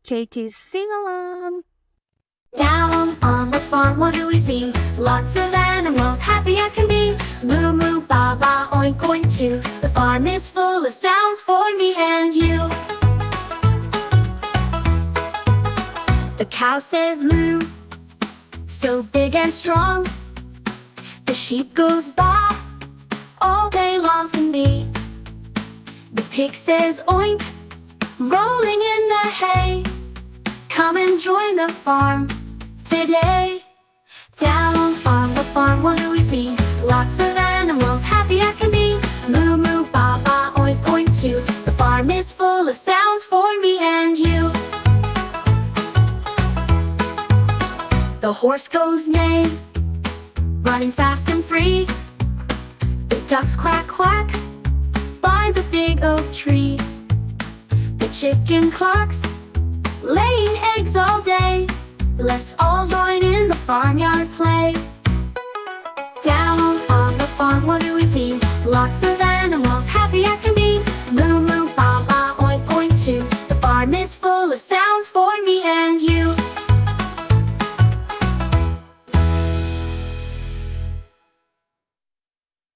Katie, sing along. Down on the farm, what do we see? Lots of animals, happy as can be. Moo moo, ba ba, oink oink too. The farm is full of sounds for me and you. The cow says moo, so big and strong. The sheep goes baa, all day long as can be. The pig says oink, rolling in the hay. Come and join the farm today. Down on the farm, what do we see? Lots of animals, happy as can be. Moo moo, ba ba, oink oink too. The farm is full of sounds for me and you. The horse goes neigh, running fast and free. The ducks quack quack by the big oak tree. The chicken clucks, laying eggs all day. Let's all join in the farmyard play. Down on the farm, what do we see? Lots of animals, happy as can